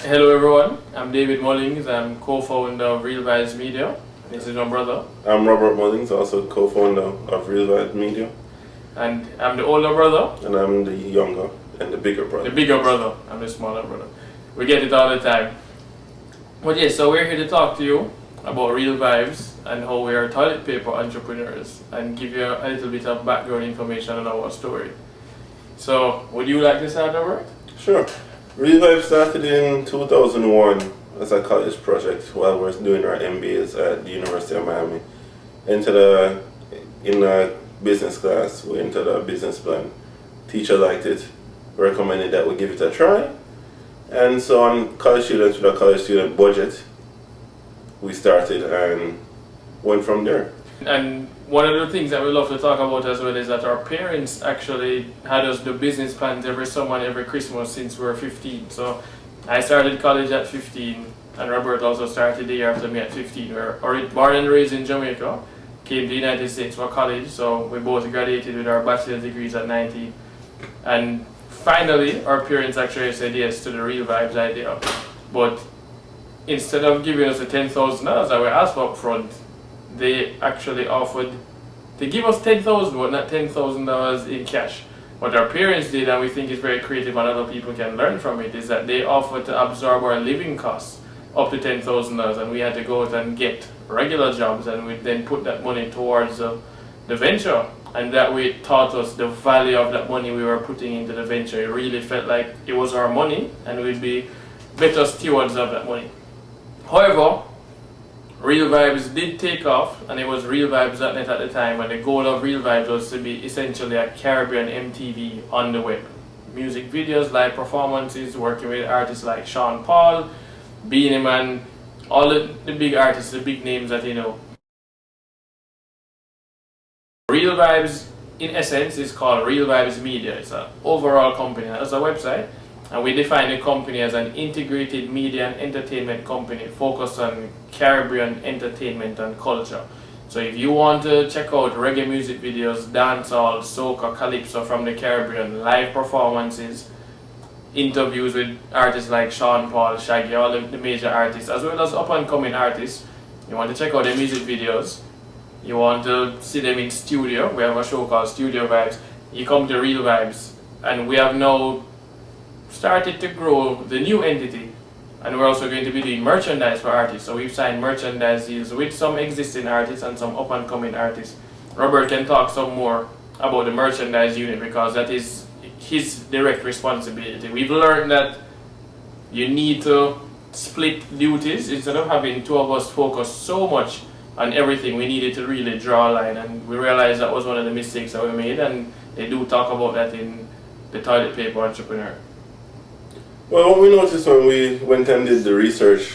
Hello everyone, I'm David Mullings, I'm co-founder of RealVibez Media. This is my brother. I'm Robert Mullings, also co-founder of RealVibez Media. And I'm the older brother. And I'm the younger and the bigger brother. The bigger brother, I'm the smaller brother. We get it all the time. But yes, so we're here to talk to you about RealVibez and how we are toilet paper entrepreneurs and give you a little bit of background information on our story. So, would you like to start, Robert? Sure. RealVibez started in 2001 as a college project while we were doing our MBAs at the University of Miami. In a business class, we entered a business plan. Teacher liked it, recommended that we give it a try. And so on college students with a college student budget, we started and went from there. And one of the things that we love to talk about as well is that our parents actually had us do business plans every summer and every Christmas since we were 15. So I started college at 15 and Robert also started the year after me at 15. We're born and raised in Jamaica, came to the United States for college, so we both graduated with our bachelor's degrees at 19. And finally our parents actually said yes to the RealVibez idea. But instead of giving us the $10,000 that we asked for up front, they actually offered to give us $10,000 but not $10,000 in cash. What our parents did, and we think is very creative and other people can learn from it, is that they offered to absorb our living costs up to $10,000 and we had to go out and get regular jobs and we then put that money towards the venture, and that way it taught us the value of that money we were putting into the venture. It really felt like it was our money and we'd be better stewards of that money. However, RealVibez did take off, and it was RealVibez.net at the time, and the goal of RealVibez was to be essentially a Caribbean MTV on the web. Music videos, live performances, working with artists like Sean Paul, Beanie Man, all the big artists, the big names that you know. RealVibez, in essence, is called RealVibez Media. It's an overall company, as a website. And we define the company as an integrated media and entertainment company focused on Caribbean entertainment and culture. So if you want to check out reggae music videos, dancehall, soca, calypso from the Caribbean, live performances, interviews with artists like Sean Paul, Shaggy, all the major artists, as well as up-and-coming artists, you want to check out their music videos, you want to see them in studio, we have a show called Studio Vibes, you come to RealVibez, and we have now started to grow the new entity, and we're also going to be doing merchandise for artists. So we've signed merchandise deals with some existing artists and some up-and-coming artists. Robert can talk some more about the merchandise unit because that is his direct responsibility. We've learned that you need to split duties. Instead of having two of us focus so much on everything, we needed to really draw a line, and we realized that was one of the mistakes that we made, and they do talk about that in the Toilet Paper Entrepreneur. Well, what we noticed when we went and did the research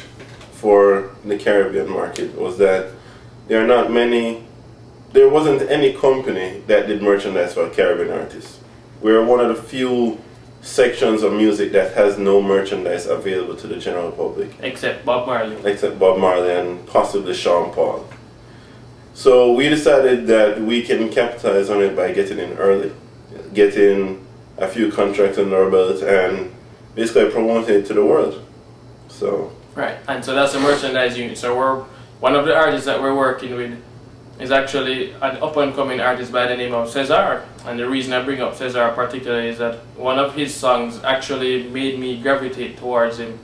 for the Caribbean market was that there wasn't any company that did merchandise for Caribbean artists. We're one of the few sections of music that has no merchandise available to the general public. Except Bob Marley. Except Bob Marley and possibly Sean Paul. So we decided that we can capitalize on it by getting in early, getting a few contracts under our belt, and basically promoting it to the world. So right, and so that's the merchandise unit. So we're one of the artists that we're working with is actually an up-and-coming artist by the name of Cesar. And the reason I bring up Cesar particularly is that one of his songs actually made me gravitate towards him,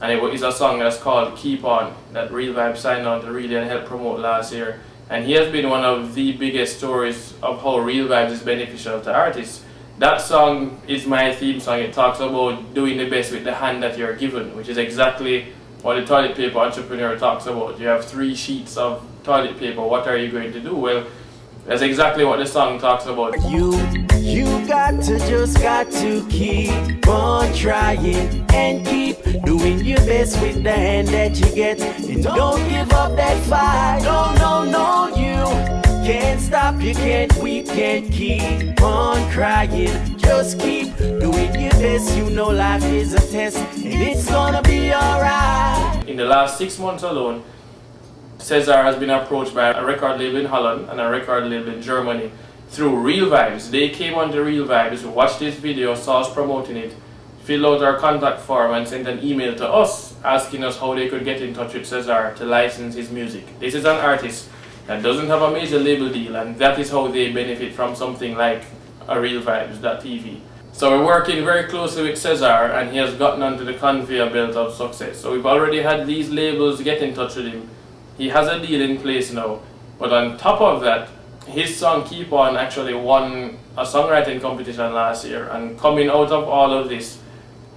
and it is a song that's called Keep On, that RealVibez signed on to really and help promote last year. And he has been one of the biggest stories of how RealVibez is beneficial to artists. That song is my theme song. It talks about doing the best with the hand that you're given, which is exactly what the Toilet Paper Entrepreneur talks about. You have 3 sheets of toilet paper. What are you going to do? Well, that's exactly what the song talks about. You got to keep on trying and keep doing your best with the hand that you get. And don't give up that fight. No, you can't stop, you can't weep, can't keep on crying. Just keep doing your best. You know life is a test, and it's gonna be alright. In the last 6 months alone, Cesar has been approached by a record label in Holland and a record label in Germany through RealVibez. They came onto RealVibez, watched this video, saw us promoting it, filled out our contact form and sent an email to us asking us how they could get in touch with Cesar to license his music. This is an artist that doesn't have a major label deal, and that is how they benefit from something like a RealVibez.tv. So we're working very closely with Cesar, and he has gotten onto the conveyor belt of success. So we've already had these labels get in touch with him. He has a deal in place now. But on top of that, his song Keep On actually won a songwriting competition last year, and coming out of all of this,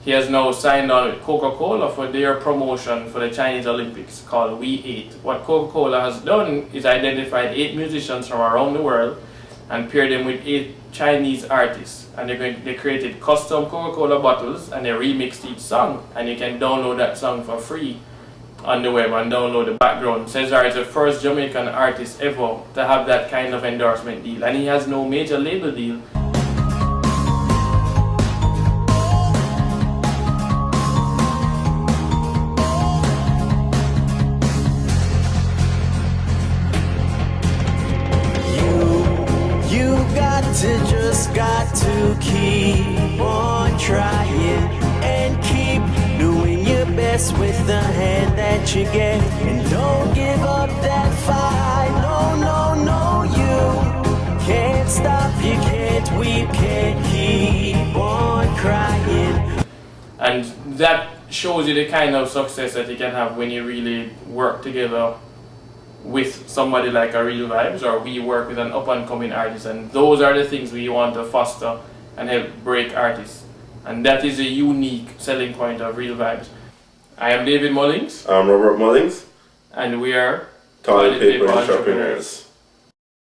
he has now signed on with Coca-Cola for their promotion for the Chinese Olympics called We 8. What Coca-Cola has done is identified 8 musicians from around the world and paired them with 8 Chinese artists. And they created custom Coca-Cola bottles and they remixed each song. And you can download that song for free on the web and download the background. Cesar is the first Jamaican artist ever to have that kind of endorsement deal. And he has no major label deal. Got to keep on trying and keep doing your best with the hand that you get, and don't give up that fight. No, no, no, you can't stop, you can't weep, can't keep on crying. And that shows you the kind of success that you can have when you really work together with somebody like a RealVibez, or we work with an up-and-coming artist, and those are the things we want to foster and help break artists. And that is a unique selling point of RealVibez. I am David Mullings. I'm Robert Mullings. And we are Toilet Paper Entrepreneurs.